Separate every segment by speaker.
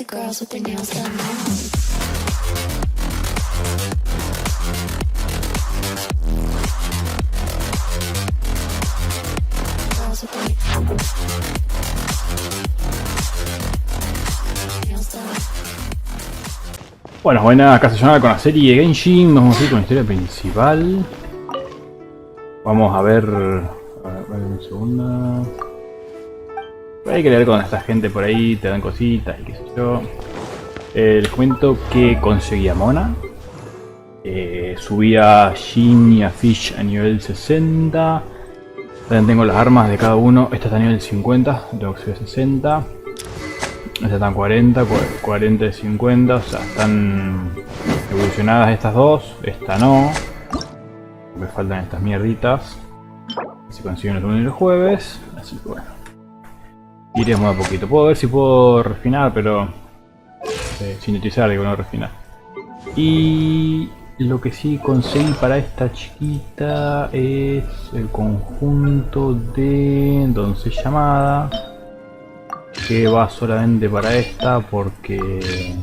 Speaker 1: girls with their nails done now. Girls with their nails done.
Speaker 2: Bueno, buena, acá sayonara con la serie Genshin. Vamos a ir con la historia principal. Vamos a ver un segundo. Hay que leer con esta gente por ahí, te dan cositas y qué sé yo. Les comento que conseguí a Mona. Subí a Jin y a Fish a nivel 60. También tengo las armas de cada uno. Esta está a nivel 50, tengo que subir a 60. Esta está en 40, 40 y 50. O sea, están evolucionadas estas dos. Esta no. Me faltan estas mierditas. Si consiguen los lunes y los jueves. Así que bueno. Iremos a poquito. Puedo ver si puedo refinar, pero... sintetizar, digo, no refinar. Y... lo que sí conseguí para esta chiquita es el conjunto de entonces llamada, que va solamente para esta porque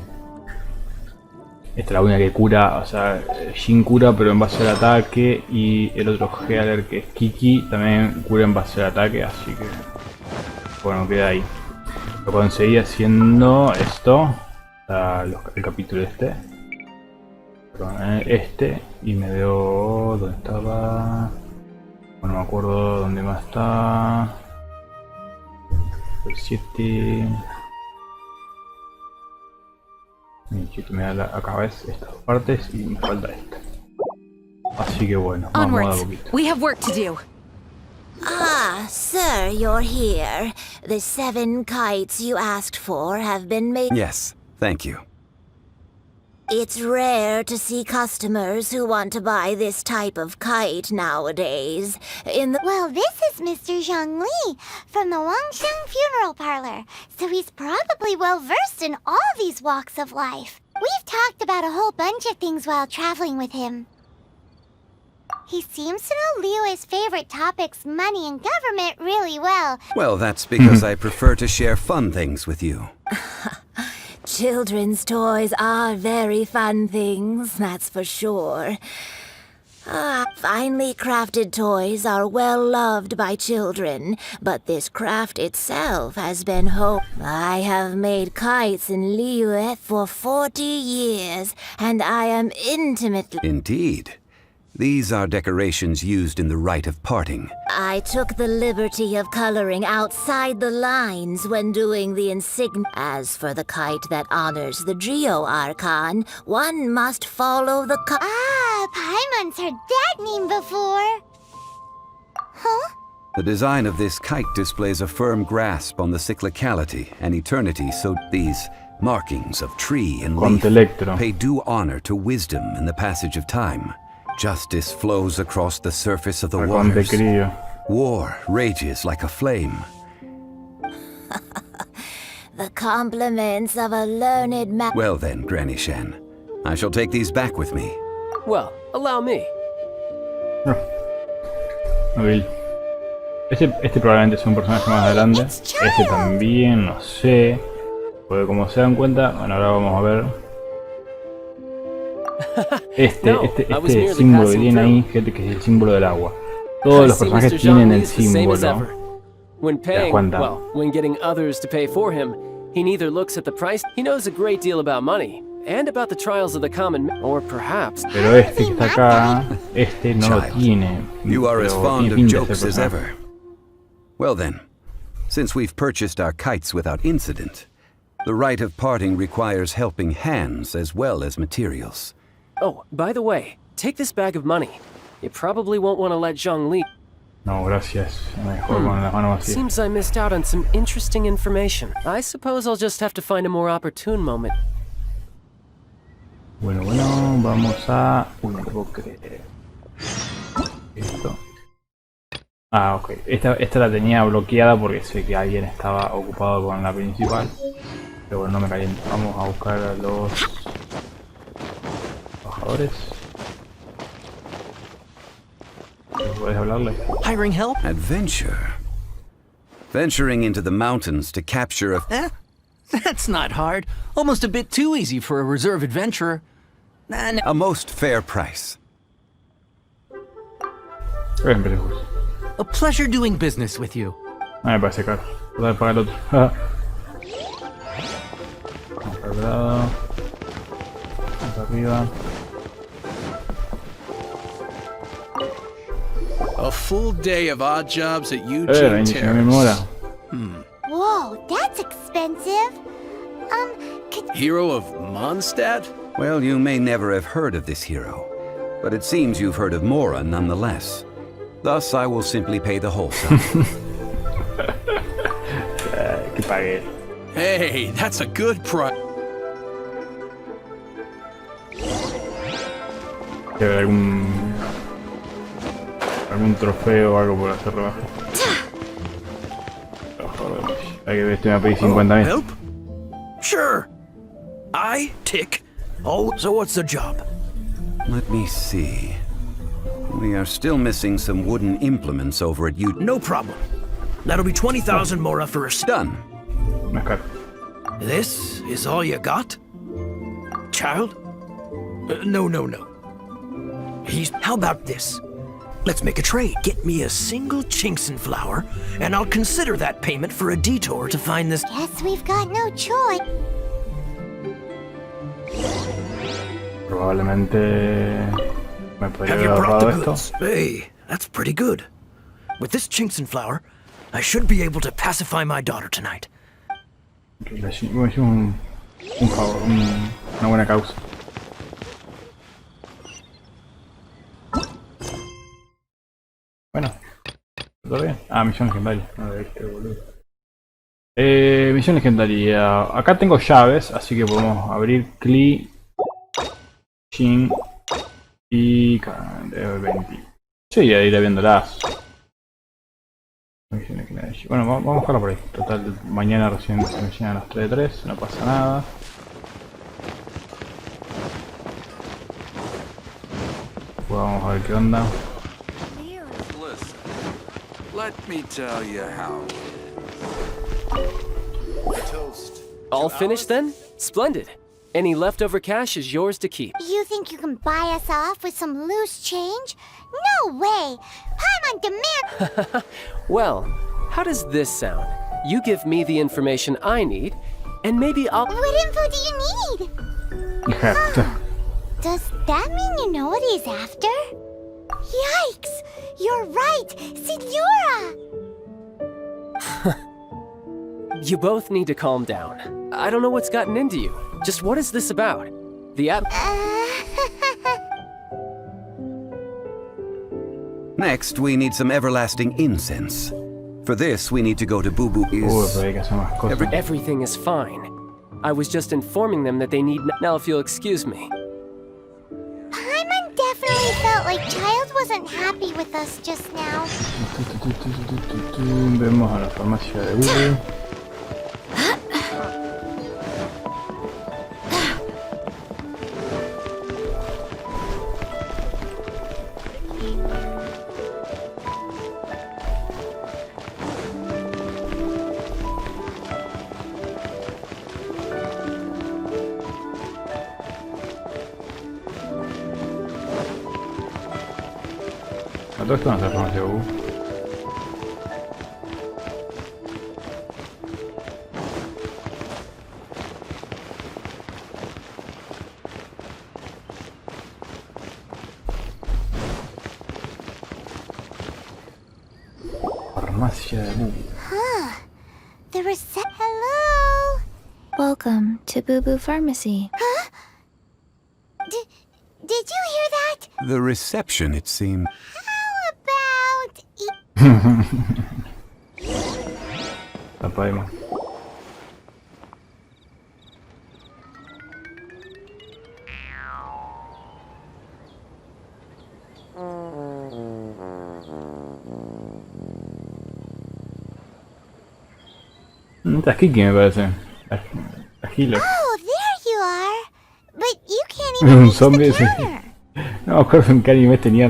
Speaker 2: esta es la única que cura, o sea, Jin cura pero en base al ataque, y el otro healer que es Kiki también cura en base al ataque, así que bueno, queda ahí. Lo conseguí haciendo esto, el capítulo este, y me dio... ¿dónde estaba? Bueno, no me acuerdo dónde más está. El 7. Me da acá ves estas dos partes y me falta esta. Así que bueno, vamos a dar un poquito.
Speaker 3: We have work to do.
Speaker 4: Ah, sir, you're here. The 7 kites you asked for have been made.
Speaker 5: Yes, thank you.
Speaker 4: It's rare to see customers who want to buy this type of kite nowadays.
Speaker 6: Well, this is Mr. Zhongli from the Wangsheng Funeral Parlor, so he's probably well-versed in all these walks of life. We've talked about a whole bunch of things while traveling with him. He seems to know Liyue's favorite topics, money and government, really well.
Speaker 5: Well, that's because I prefer to share fun things with you.
Speaker 4: Children's toys are very fun things, that's for sure. Finely crafted toys are well loved by children, but this craft itself has been I have made kites in Liyue for 40 years, and I am intimately...
Speaker 5: Indeed. These are decorations used in the rite of parting.
Speaker 4: I took the liberty of coloring outside the lines when doing the insignia. As for the kite that honors the Geo Archon, one must follow the
Speaker 6: Paimon's heard that name before. Huh?
Speaker 5: The design of this kite displays a firm grasp on the cyclicality and eternity, so these markings of tree and leaf pay due honor to wisdom in the passage of time. Justice flows across the surface of the waters. War rages like a flame.
Speaker 4: The compliments of a learned man.
Speaker 5: Well then, Granny Shen, I shall take these back with me.
Speaker 7: Well, allow me.
Speaker 2: Este probablemente es un personaje más adelante. Este también, no sé. Porque como se dan cuenta, bueno, ahora vamos a ver. Este símbolo que tiene ahí, gente, que es el símbolo del agua. Todos los personajes tienen el símbolo.
Speaker 7: When paying, well, when getting others to pay for him, he neither looks at the price. He knows a great deal about money and about the trials of the common, or perhaps.
Speaker 2: Pero este que está acá, este no lo tiene.
Speaker 5: You are as fond of jokes as ever. Well then, since we've purchased our kites without incident, the rite of parting requires helping hands as well as materials.
Speaker 7: Oh, by the way, take this bag of money. You probably won't want to let Zhongli.
Speaker 2: No, gracias. Mejor con las manos vacías.
Speaker 7: Seems I missed out on some interesting information. I suppose I'll just have to find a more opportune moment.
Speaker 2: Bueno, vamos a... Uy, no puedo creer. Esto. Ah, ok. Esta la tenía bloqueada porque sé que alguien estaba ocupado con la principal. Pero bueno, no me caliento. Vamos a buscar a los... trabajadores. ¿Puedes hablarle?
Speaker 8: Hiring help?
Speaker 5: Adventure. Venturing into the mountains to capture a...
Speaker 3: That's not hard. Almost a bit too easy for a reserve adventurer.
Speaker 5: A most fair price.
Speaker 3: A pleasure doing business with you.
Speaker 2: Me parece caro. Voy a pagar el otro. Vamos para el lado. Vamos arriba.
Speaker 8: A full day of odd jobs at Eugene
Speaker 2: Terrace.
Speaker 6: Whoa, that's expensive.
Speaker 5: Hero of Mondstadt? Well, you may never have heard of this hero, but it seems you've heard of Mora nonetheless. Thus, I will simply pay the whole sum.
Speaker 2: Que pague.
Speaker 8: Hey, that's a good price.
Speaker 2: Debe haber algún trofeo o algo por hacer rebaja. Hay que ver, este me va a pedir 50.000.
Speaker 9: Help? Sure. I tick. Oh, so what's the job?
Speaker 5: Let me see. We are still missing some wooden implements over at
Speaker 9: No problem. That'll be 20,000 Mora for a
Speaker 5: Done.
Speaker 2: Más caro.
Speaker 9: This is all you got? Child? No. How about this? Let's make a trade. Get me a single Chinxin flower, and I'll consider that payment for a detour to find this.
Speaker 6: Guess we've got no choice.
Speaker 2: Probablemente me podría
Speaker 9: Have you
Speaker 2: haber
Speaker 9: brought the
Speaker 2: ahorrado esto.
Speaker 9: goods? Hey, that's pretty good. With this Chinxin flower, I should be able to pacify my daughter tonight.
Speaker 2: Le hicimos un favor, una buena causa. Bueno, ¿todo bien? Ah, misión legendaria. A ver, este boludo. Misión legendaria. Acá tengo llaves, así que podemos abrir Kli, Shin y 20. Sí, iré viéndolas. Bueno, vamos a buscarlo por ahí. Total, mañana recién se me llegan los 3 de 3, no pasa nada. Pues vamos a ver qué onda.
Speaker 10: Let me tell you how. Toast.
Speaker 7: All finished then? Splendid. Any leftover cash is yours to keep.
Speaker 6: You think you can buy us off with some loose change? No way! Paimon demand.
Speaker 7: Well, how does this sound? You give me the information I need, and maybe I'll...
Speaker 6: What info do you need? Does that mean you know what he's after? Yikes! You're right! Signora!
Speaker 7: You both need to calm down. I don't know what's gotten into you. Just what is this about? The app...
Speaker 5: Next, we need some everlasting incense. For this, we need to go to Boo-Boo.
Speaker 7: Everything is fine. I was just informing them that they need... Now, if you'll excuse me.
Speaker 6: Paimon definitely felt like Child wasn't happy with us just now.
Speaker 2: Vemos a la farmacia de Boo-Boo. A todo esto no se farmacia de Boo-Boo.
Speaker 6: The reset. Hello.
Speaker 1: Welcome to Boo Boo Pharmacy.
Speaker 6: Huh? Did you hear that?
Speaker 5: The reception, it seemed.
Speaker 6: How about?
Speaker 2: La Paimon. Estás Kiki, me parece. La healer.
Speaker 6: Oh, there you are. But you can't even
Speaker 2: Un
Speaker 6: reach
Speaker 2: zombie
Speaker 6: the
Speaker 2: ese.
Speaker 6: counter.
Speaker 2: No me acuerdo en qué anime tenía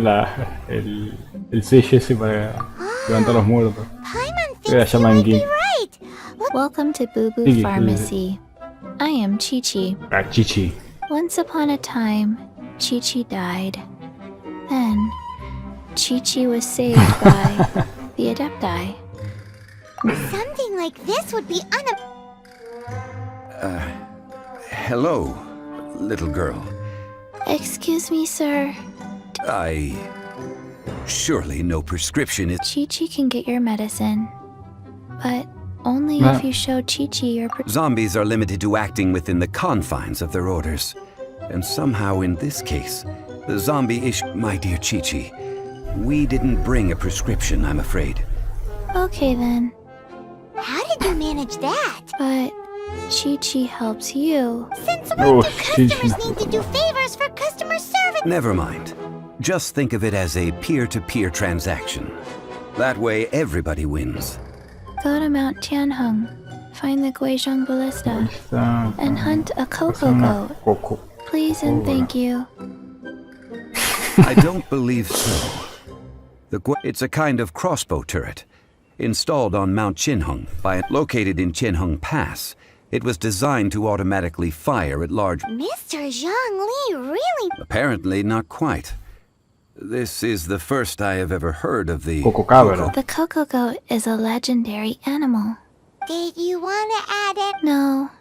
Speaker 2: el sello ese para levantar los muertos.
Speaker 6: Paimon
Speaker 2: Era
Speaker 6: thinks you
Speaker 2: Shaman
Speaker 6: might be
Speaker 2: King.
Speaker 6: right. Look
Speaker 1: Welcome to Boo Boo Pharmacy. I am Chi-Chi.
Speaker 2: Chi-Chi.
Speaker 1: Once upon a time, Chi-Chi died. Then, Chi-Chi was saved by the Adepti.
Speaker 6: Something like this would be
Speaker 5: Hello, little girl.
Speaker 1: Excuse me, sir.
Speaker 5: Surely no prescription is...
Speaker 1: Chi-Chi can get your medicine. But only if you show Chi-Chi your...
Speaker 5: Zombies are limited to acting within the confines of their orders. And somehow in this case, the zombie issue... My dear Chi-Chi, we didn't bring a prescription, I'm afraid.
Speaker 1: Okay then.
Speaker 6: How did you manage that?
Speaker 1: But Chi-Chi helps you.
Speaker 6: Since when do customers need to do favors for customer service?
Speaker 5: Never mind. Just think of it as a peer-to-peer transaction. That way everybody wins.
Speaker 1: Go to Mount Tianheng, find the Guizhong Ballista, and hunt a cocoa goat. Please and thank you.
Speaker 5: I don't believe so. It's a kind of crossbow turret, installed on Mount Qinheng, located in Qinheng Pass. It was designed to automatically fire at large...
Speaker 6: Mr. Zhongli, really?
Speaker 5: Apparently not quite. This is the first I have ever heard of the...
Speaker 1: The cocoa goat is a legendary animal.
Speaker 6: Did you want to add it?
Speaker 1: No,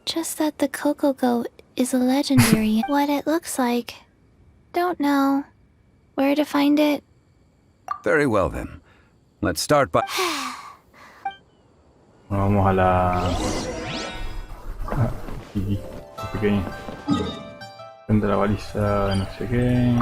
Speaker 1: just that the cocoa goat is a legendary. What it looks like. Don't know. Where to find it?
Speaker 5: Very well then. Let's start by...
Speaker 2: Vamos a la... Aquí, pequeño. Frente a la baliza de no sé qué.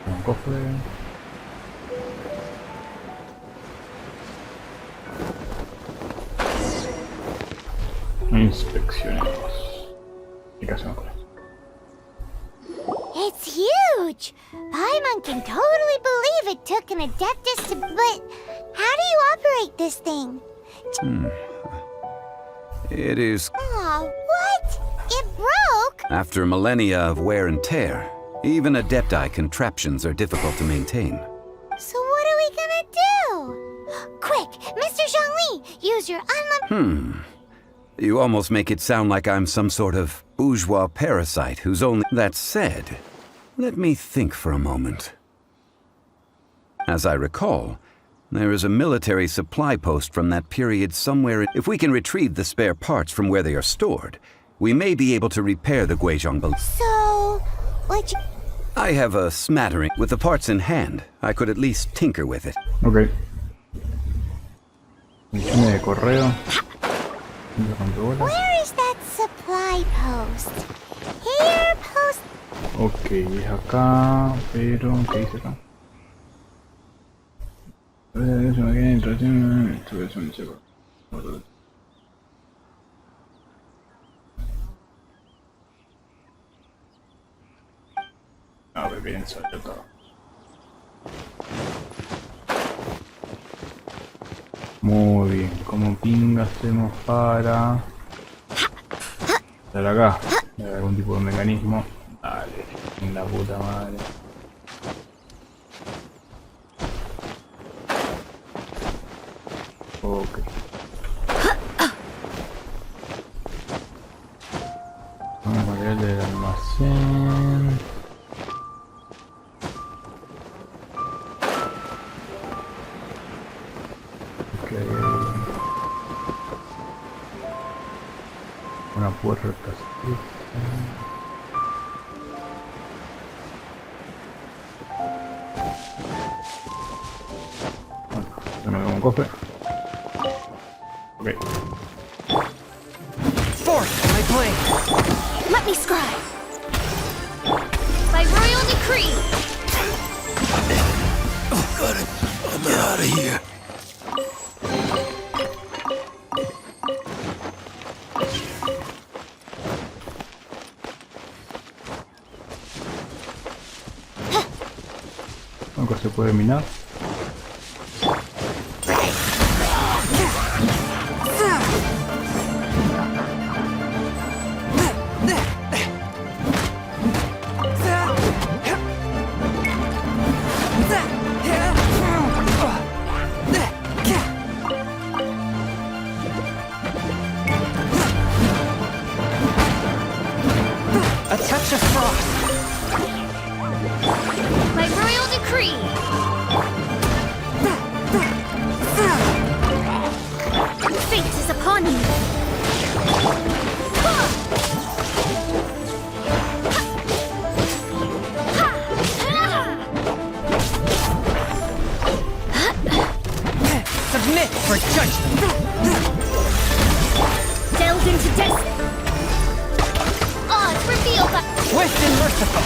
Speaker 2: Un cofre. Inspeccionemos. ¿Y qué hacemos con esto?
Speaker 6: It's huge! Paimon can totally believe it took an Adeptus to... But how do you operate this thing?
Speaker 5: It is...
Speaker 6: Aw, what? It broke?
Speaker 5: After millennia of wear and tear, even Adepti contraptions are difficult to maintain.
Speaker 6: So what are we gonna do? Quick, Mr. Zhongli, use your unlimited...
Speaker 5: You almost make it sound like I'm some sort of bourgeois parasite who's only... That said, let me think for a moment. As I recall, there is a military supply post from that period somewhere... If we can retrieve the spare parts from where they are stored, we may be able to repair the Guizhong Ballista.
Speaker 6: So, what you...
Speaker 5: I have a smattering. With the parts in hand, I could at least tinker with it.
Speaker 2: Ok. Misión de correo.
Speaker 6: Where is that supply post? Here, post...
Speaker 2: Ok, es acá, pero... ¿Qué dice acá? A ver, bien, salió todo. Muy bien, ¿cómo pinga hacemos para... estar acá? ¿Algún tipo de mecanismo? Dale, en la puta madre. Ok. Material del almacén. Ok. Una puerta así. Bueno, no tengo un cofre. Ok.
Speaker 9: Forth, my blade.
Speaker 4: Let me scribe. By royal decree.
Speaker 9: Oh, God, I'm out of here.
Speaker 2: puede minar.
Speaker 7: A touch of frost.
Speaker 6: My royal decree. Fate is upon you.
Speaker 7: Submit for judgment.
Speaker 6: Delve into destiny. Odds revealed by...
Speaker 7: Swift and merciful.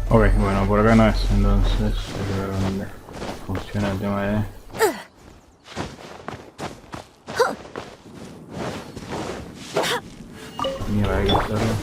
Speaker 2: Ok, bueno, por acá no es, entonces hay que ver dónde funciona el tema de... Mierda, hay que hacerlo.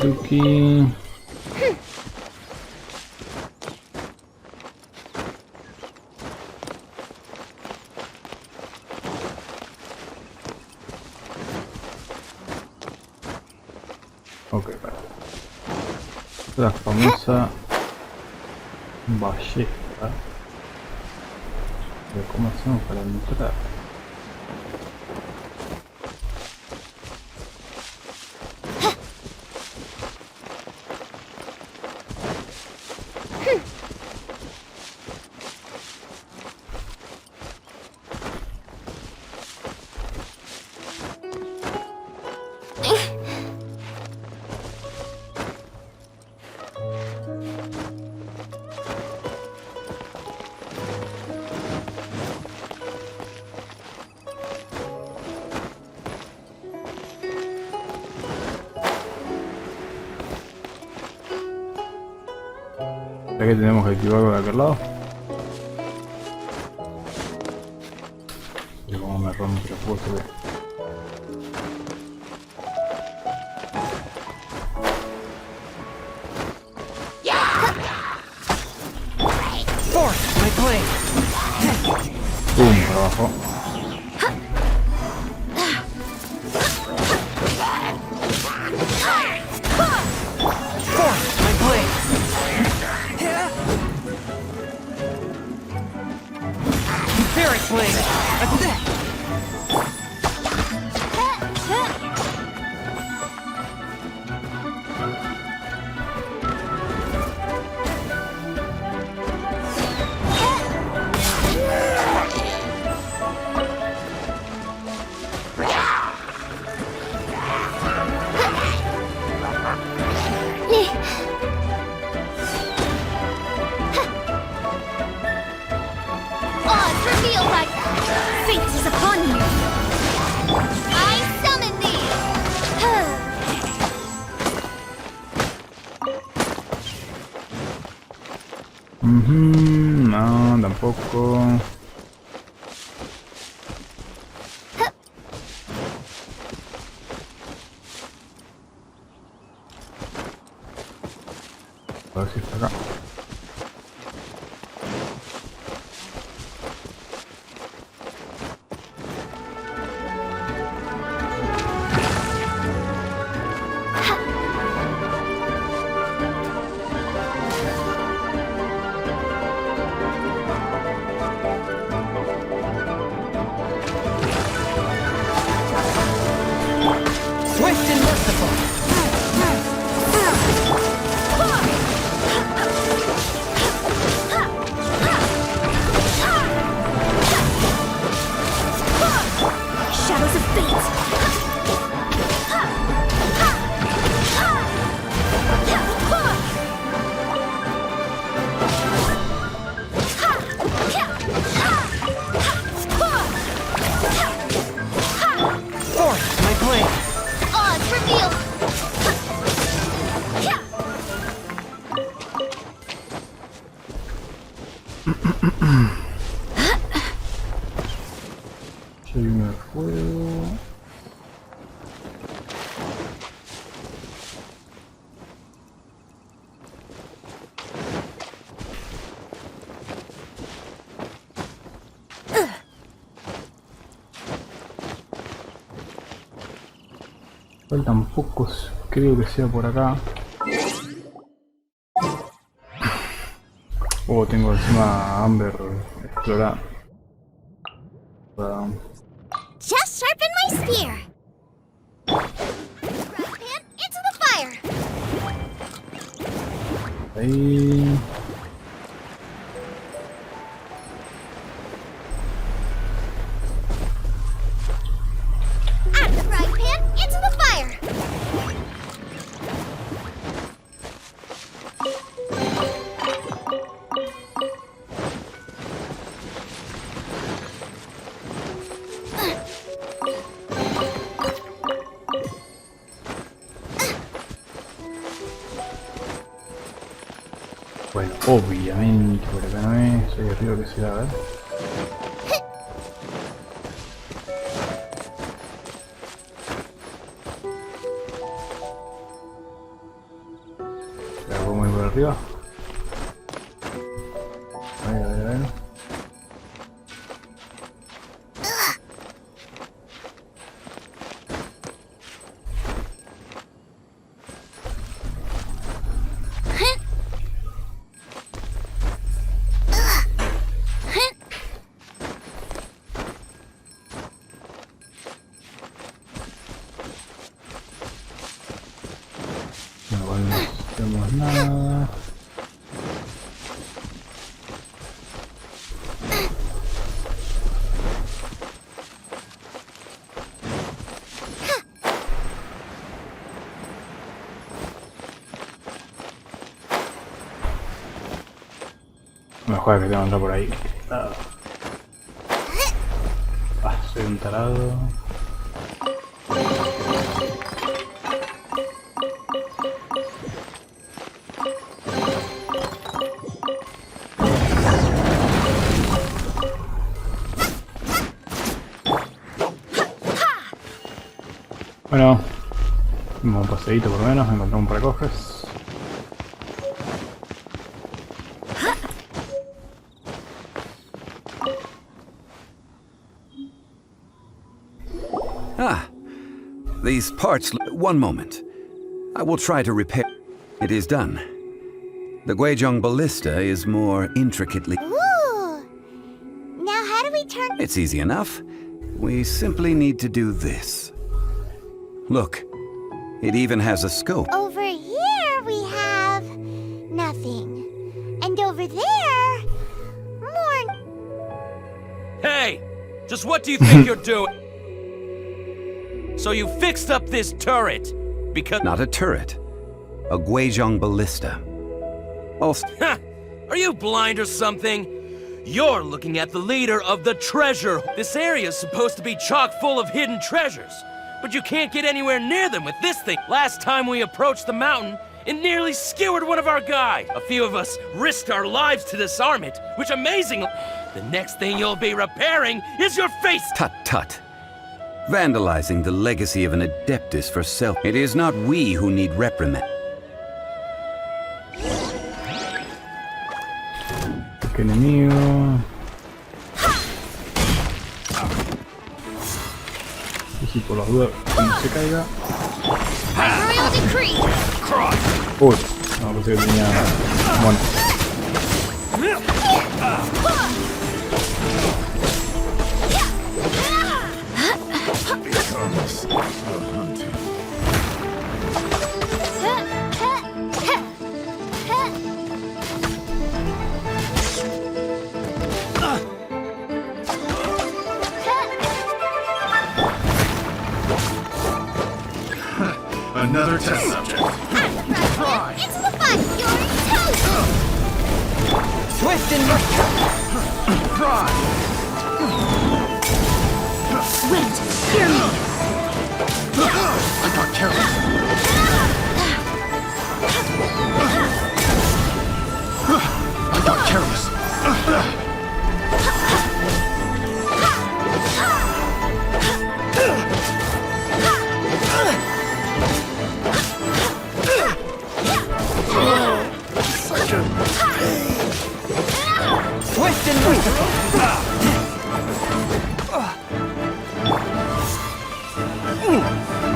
Speaker 2: Tuki. Ok, para. La famosa ballesta. Pero ¿cómo hacemos para entrar? ¿Será que tenemos que activar algo de aquel lado? Y como me rompe el juego se ve.
Speaker 7: Force my blade.
Speaker 2: Pum, para abajo.
Speaker 7: Force my blade. Etheric blade. Attack.
Speaker 6: Odds revealed by... Fate is upon you. I summon thee.
Speaker 2: No, tampoco. A ver si está acá. Hay uno de fuego. Faltan pocos, creo que sea por acá. Oh, tengo encima Amber explorando.
Speaker 6: Just sharpen my spear. Right hand into the fire.
Speaker 2: Ahí.
Speaker 6: Add the frying pan into the fire.
Speaker 2: Bueno, obviamente por acá no es, ahí arriba que sea, a ver. La pongo ahí por arriba. A ver, a ver, a ver. No hacemos nada. No me jodas que tengo que entrar por ahí. Soy un tarado. Bueno, un paseíto por lo menos, encontramos un paracoges.
Speaker 5: Ah, these parts. One moment. I will try to repair. It is done. The Guizhong ballista is more intricately.
Speaker 6: Ooh. Now how do we turn?
Speaker 5: It's easy enough. We simply need to do this. Look, it even has a scope.
Speaker 6: Over here we have nothing. And over there, more.
Speaker 3: Hey! Just what do you think you're doing? So you fixed up this turret because...
Speaker 5: Not a turret. A Guizhong ballista. Also...
Speaker 3: Ha! Are you blind or something? You're looking at the leader of the treasure. This area's supposed to be chock full of hidden treasures. But you can't get anywhere near them with this thing. Last time we approached the mountain, it nearly skewered one of our guides. A few of us risked our lives to disarm it, which amazingly... The next thing you'll be repairing is your face!
Speaker 5: Tut tut. Vandalizing the legacy of an adeptus for self. It is not we who need reprimand.
Speaker 2: ¿Qué enemigo? Y si por las dudas cuando se caiga.
Speaker 6: Royal decree.
Speaker 2: Uy, no, pensé que tenía. Bueno.
Speaker 10: Another test subject.
Speaker 6: Right into the fight. You're toast.
Speaker 9: Swift and
Speaker 10: Pride.
Speaker 6: Wait, hear me.
Speaker 10: I got careless. I got careless.
Speaker 9: Swift and merciful.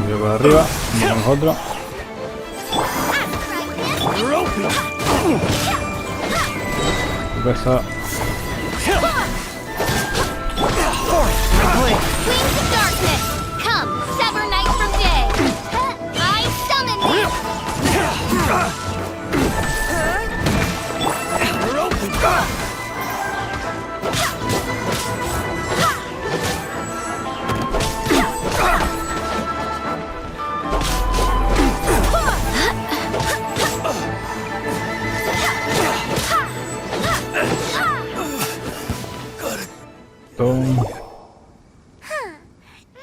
Speaker 2: Voy para arriba, vamos otro. Eso.
Speaker 6: Wings of darkness, come, sever night from day. I summon thee.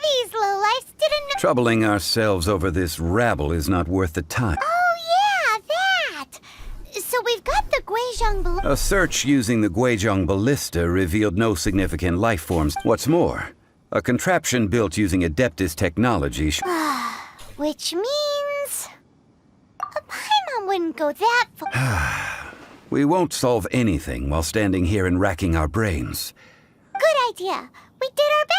Speaker 6: These lowlifes didn't know.
Speaker 5: Troubling ourselves over this rabble is not worth the time.
Speaker 6: Oh yeah, that. So we've got the Guizhong below.
Speaker 5: A search using the Guizhong ballista revealed no significant life forms. What's more, a contraption built using Adeptus technology.
Speaker 6: Which means a Paimon wouldn't go that far.
Speaker 5: We won't solve anything while standing here and racking our brains.
Speaker 6: Good idea. We did our best.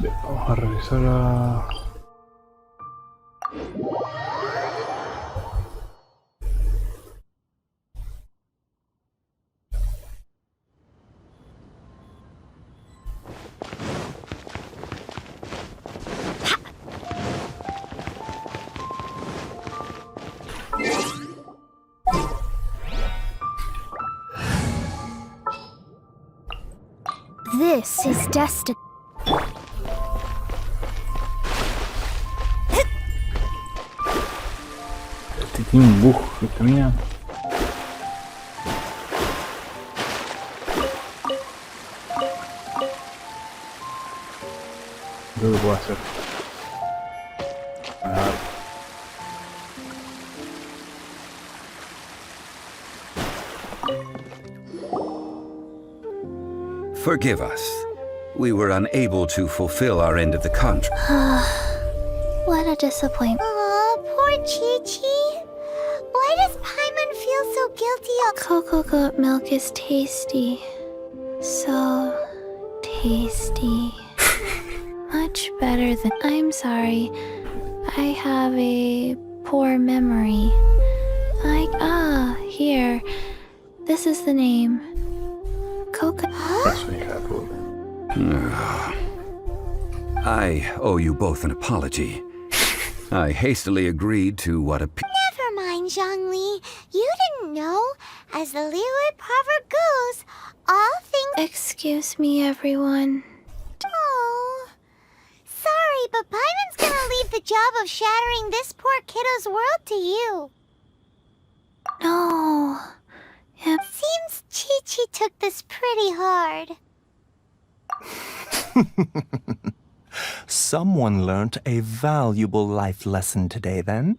Speaker 2: Vamos a revisar a...
Speaker 1: This is destiny.
Speaker 2: Este tiene un bug, esta mía. Creo que puedo hacer. A ver.
Speaker 5: Forgive us. We were unable to fulfill our end of the contract.
Speaker 1: What a disappointment.
Speaker 6: Oh, poor Chi-Chi. Why does Paimon feel so guilty?
Speaker 1: Cocoa goat milk is tasty. So tasty. Much better than... I'm sorry. I have a poor memory. Here. This is the name. Cocoa...
Speaker 5: I owe you both an apology. I hastily agreed to what appeared.
Speaker 6: Never mind, Zhongli. You didn't know. As the Liyue proverb goes, all things...
Speaker 1: Excuse me, everyone.
Speaker 6: Oh. Sorry, but Paimon's gonna leave the job of shattering this poor kiddo's world to you.
Speaker 1: No. Yep.
Speaker 6: Seems Chi-Chi took this pretty hard.
Speaker 11: Someone learnt a valuable life lesson today, then?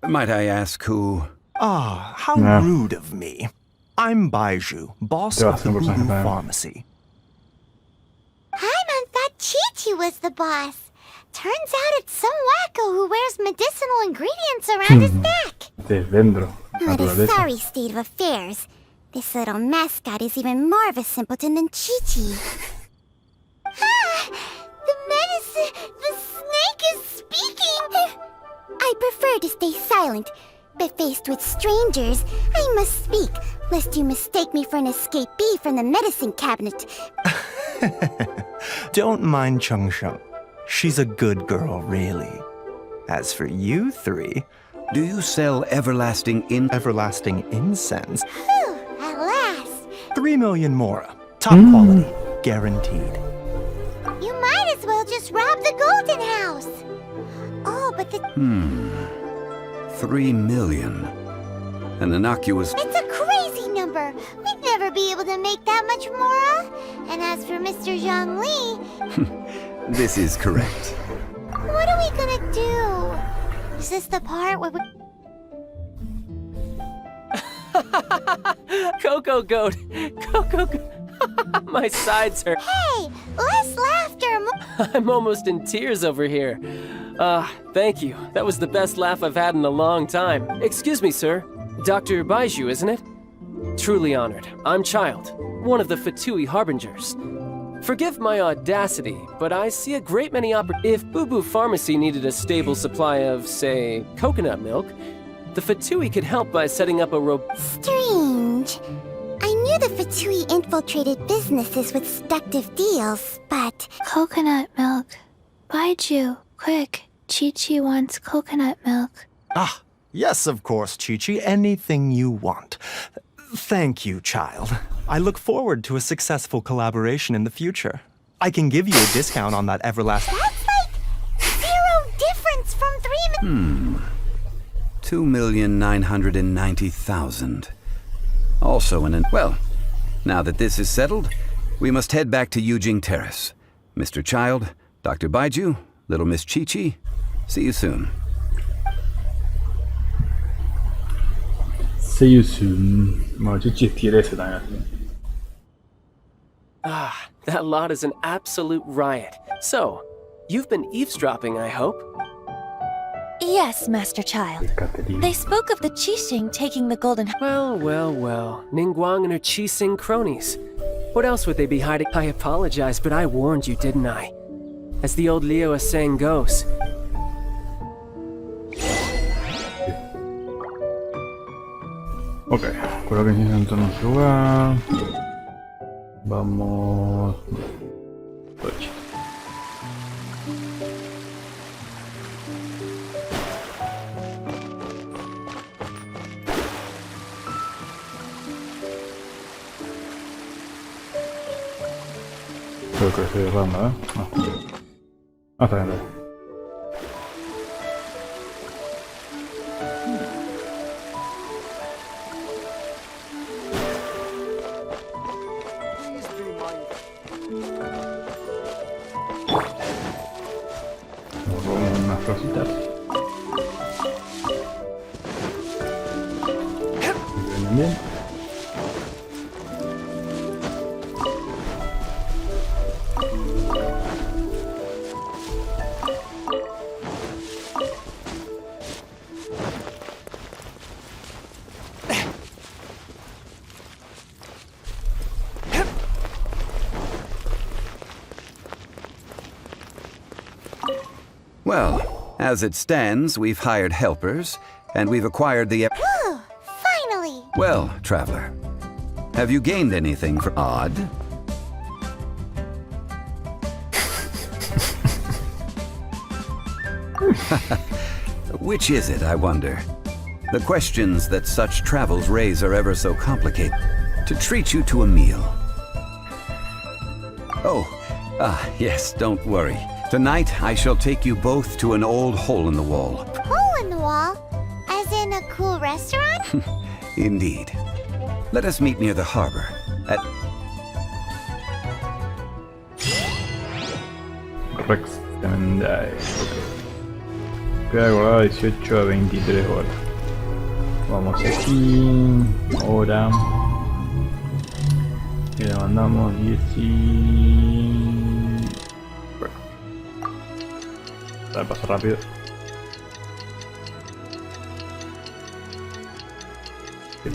Speaker 5: Might I ask who?
Speaker 11: Ah, how rude of me. I'm Baiju, boss of the Voodoo Pharmacy.
Speaker 6: Paimon thought Chi-Chi was the boss. Turns out it's some wacko who wears medicinal ingredients around his neck.
Speaker 2: What
Speaker 6: a sorry state of affairs. This little mascot is even more of a simpleton than Chi-Chi. The snake is speaking! I prefer to stay silent, but faced with strangers, I must speak, lest you mistake me for an escapee from the medicine cabinet.
Speaker 11: Don't mind Chengsheng. She's a good girl, really. As for you three...
Speaker 5: Do you sell everlasting
Speaker 11: incense?
Speaker 6: Phew, at last.
Speaker 11: 3 million mora. Top quality. Guaranteed.
Speaker 6: You might as well just rob the Golden House. Oh, but the...
Speaker 5: 3 million. An innocuous...
Speaker 6: It's a crazy number. We'd never be able to make that much more. And as for Mr. Zhongli...
Speaker 5: This is correct.
Speaker 6: What are we gonna do? Is this the part where we...
Speaker 7: Coco Goat! Coco Goat! My sides hurt.
Speaker 6: Hey, less laughter.
Speaker 7: I'm almost in tears over here. Thank you. That was the best laugh I've had in a long time. Excuse me, sir. Dr. Baiju, isn't it? Truly honored. I'm Child, one of the Fatui Harbingers. Forgive my audacity, but I see a great many If Boo Boo Pharmacy needed a stable supply of, say, coconut milk, the Fatui could help by setting up a
Speaker 6: Strange. I knew the Fatui infiltrated businesses with seductive deals, but...
Speaker 1: Coconut milk. Baiju, quick. Chi-Chi wants coconut milk.
Speaker 11: Ah, yes, of course, Chi-Chi. Anything you want. Thank you, Child. I look forward to a successful collaboration in the future. I can give you a discount on that everlasting...
Speaker 6: That's like 0 difference from 3
Speaker 5: 2,990,000. Also well, now that this is settled, we must head back to Yujing Terrace. Mr. Child, Dr. Baiju, little Miss Chi-Chi, see you soon.
Speaker 2: See you soon. Ma Chi-Chi stirese también.
Speaker 7: That lot is an absolute riot. So, you've been eavesdropping, I hope?
Speaker 12: Yes, Master Child. They spoke of the Qixing taking the golden...
Speaker 7: Well. Ningguang and her Qixing cronies. What else would they be hiding? I apologize, but I warned you, didn't I? As the old Leo saying goes.
Speaker 2: Ok, colóquense en torno a su lugar. Vamos... Oye. Creo que estoy errando, ¿eh? No. Está bien. Unas cositas. Bien.
Speaker 5: Well, as it stands, we've hired helpers, and we've acquired the...
Speaker 6: Whew, finally!
Speaker 5: Well, traveler, have you gained anything for odd? Which is it, I wonder? The questions that such travels raise are ever so complicated. To treat you to a meal. Yes, don't worry. Tonight, I shall take you both to an old hole-in-the-wall.
Speaker 6: Hole-in-the-wall? As in a cool restaurant?
Speaker 5: Indeed. Let us meet near the harbor, at...
Speaker 2: Rex Temendai. Queda guardado 18 a 23 horas. Vamos aquí. Ahora. Y le mandamos 10 y... Bueno. Dale paso rápido. Muy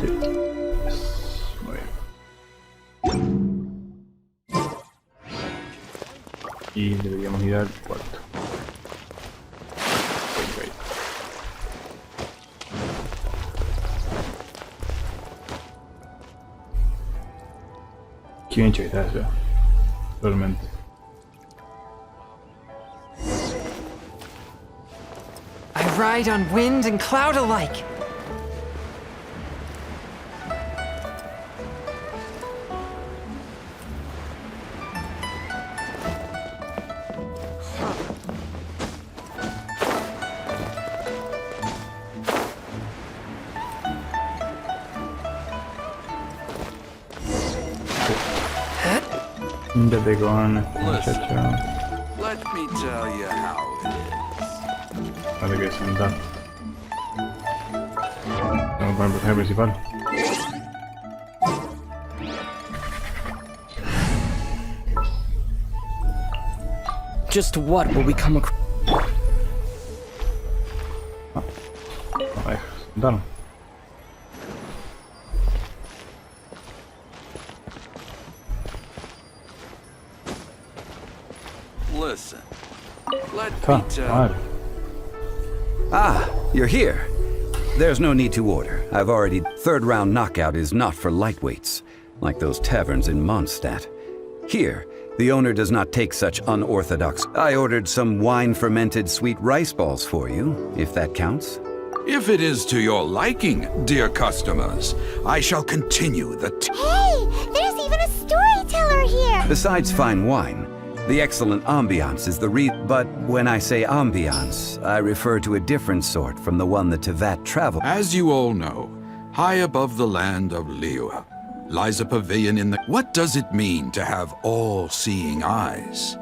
Speaker 2: bien. Y deberíamos ir al cuarto. Qué bien hecho que está eso, realmente.
Speaker 13: I ride on wind and cloud alike.
Speaker 2: Júntate con este muchacho.
Speaker 8: Let me tell you how it is.
Speaker 2: Vale, que sentar. Tengo que poner el personaje principal.
Speaker 7: Just what will we come across?
Speaker 2: No me dejas sentarme.
Speaker 8: Listen. Let me tell you.
Speaker 5: Ah, you're here. There's no need to order. I've already... Third round knockout is not for lightweights, like those taverns in Mondstadt. Here, the owner does not take such unorthodox... I ordered some wine-fermented sweet rice balls for you, if that counts.
Speaker 8: If it is to your liking, dear customers, I shall continue the...
Speaker 6: Hey, there's even a storyteller here!
Speaker 5: Besides fine wine, the excellent ambiance is the but when I say ambiance, I refer to a different sort from the one the Tevat traveled.
Speaker 8: As you all know, high above the land of Liyue lies a pavilion in the... What does it mean to have all-seeing eyes?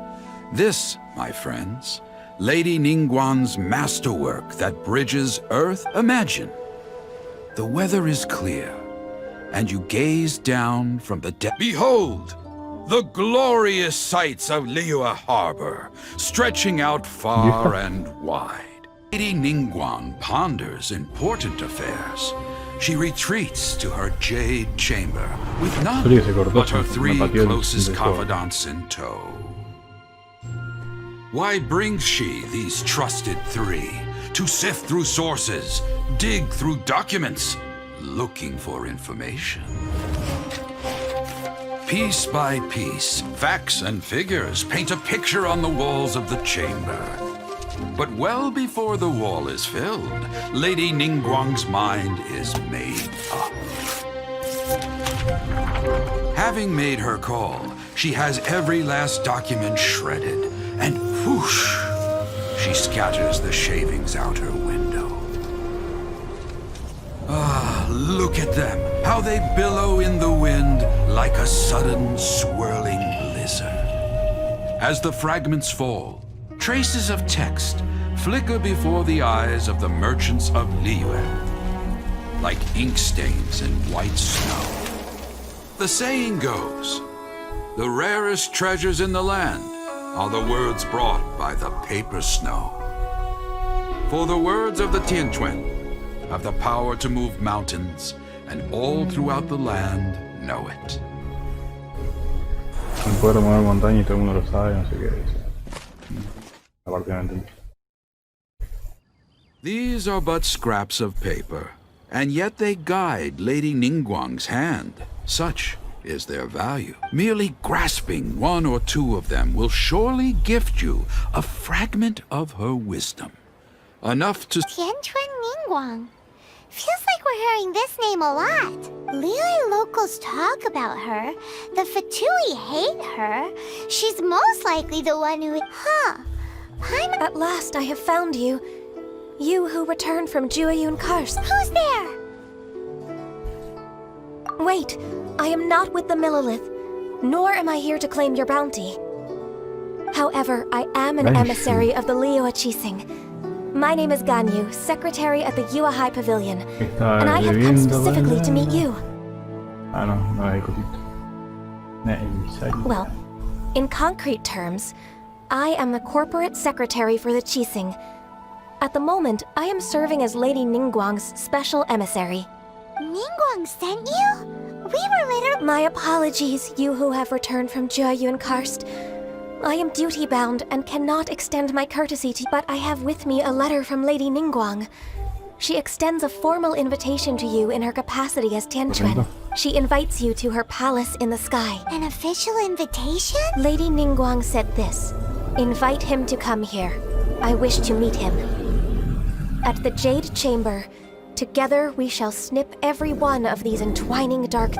Speaker 8: This, my friends, Lady Ningguang's masterwork that bridges Earth. Imagine, the weather is clear, and you gaze down from the depth. Behold! The glorious sights of Liyue Harbor, stretching out far and wide. Lady Ningguang ponders important affairs. She retreats to her jade chamber with none but her 3 closest confidants in tow. Why brings she these trusted 3? To sift through sources, dig through documents, looking for information. Piece by piece, facts and figures paint a picture on the walls of the chamber. But well before the wall is filled, Lady Ningguang's mind is made up. Having made her call, she has every last document shredded, and whoosh, she scatters the shavings out her window. Ah, look at them, how they billow in the wind like a sudden swirling blizzard. As the fragments fall, traces of text flicker before the eyes of the merchants of Liyue, like ink stains in white snow. The saying goes, the rarest treasures in the land are the words brought by the paper snow. For the words of the Tianquan have the power to move mountains, and all throughout the land know it.
Speaker 2: El poder mover montaña y todo el mundo lo sabe, no sé qué es. La parte no entendí.
Speaker 8: These are but scraps of paper, and yet they guide Lady Ningguang's hand. Such is their value. Merely grasping 1 or 2 of them will surely gift you a fragment of her wisdom. Enough to...
Speaker 6: Tianquan Ningguang. Feels like we're hearing this name a lot. Liyue locals talk about her. The Fatui hate her. She's most likely the one who... Huh.
Speaker 12: At last I have found you. You who returned from Jueyun Karst.
Speaker 6: Who's there?
Speaker 12: Wait, I am not with the Millelith, nor am I here to claim your bounty. However, I am an emissary of the Liyue Qixing. My name is Ganyu, secretary at the Yue High Pavilion, and I have come specifically to meet you.
Speaker 2: Ah, no, no hay cosito.
Speaker 12: Well, in concrete terms, I am the corporate secretary for the Qixing. At the moment, I am serving as Lady Ningguang's special emissary.
Speaker 6: Ningguang sent you? We were literally...
Speaker 12: My apologies, you who have returned from Jueyun Karst. I am duty-bound and cannot extend my courtesy to you, but I have with me a letter from Lady Ningguang. She extends a formal invitation to you in her capacity as Tianquan. She invites you to her palace in the sky.
Speaker 6: An official invitation?
Speaker 12: Lady Ningguang said this. Invite him to come here. I wish to meet him. At the Jade Chamber, together we shall snip every one of these entwining dark...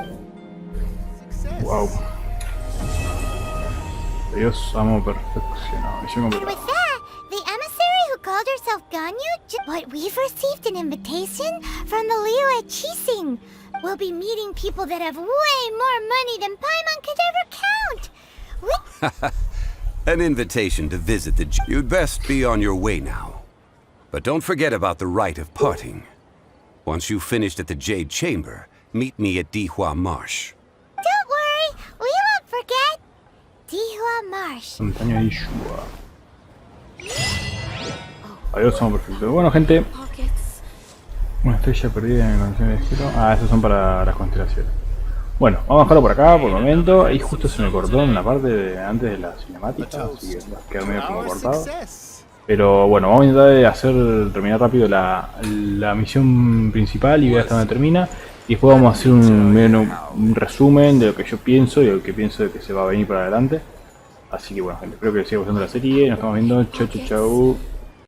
Speaker 2: Wow. Dios amo perfeccionado.
Speaker 6: And with that, the emissary who called herself Ganyu, what we've received an invitation from the Liyue Qixing. We'll be meeting people that have way more money than Paimon could ever count.
Speaker 5: An invitation to visit the... You'd best be on your way now. But don't forget about the rite of parting. Once you've finished at the Jade Chamber, meet me at Dihua Marsh.
Speaker 6: Don't worry, we won't forget. Dihua Marsh.
Speaker 2: Montaña de Ishua. Adiós, somos perfectos. Bueno, gente. Una estrella perdida en la constelación de cielo. Ah, esos son para las constelaciones. Bueno, vamos a dejarlo por acá por el momento. Ahí justo se me cortó en la parte de antes de la cinemática, así que va a quedar medio como cortado. Pero bueno, vamos a intentar terminar rápido la misión principal y ver hasta dónde termina. Y después vamos a hacer un resumen de lo que yo pienso y de lo que pienso de que se va a venir para adelante. Así que bueno, gente, espero que les siga gustando la serie. Nos estamos viendo. Chau, chau, chau.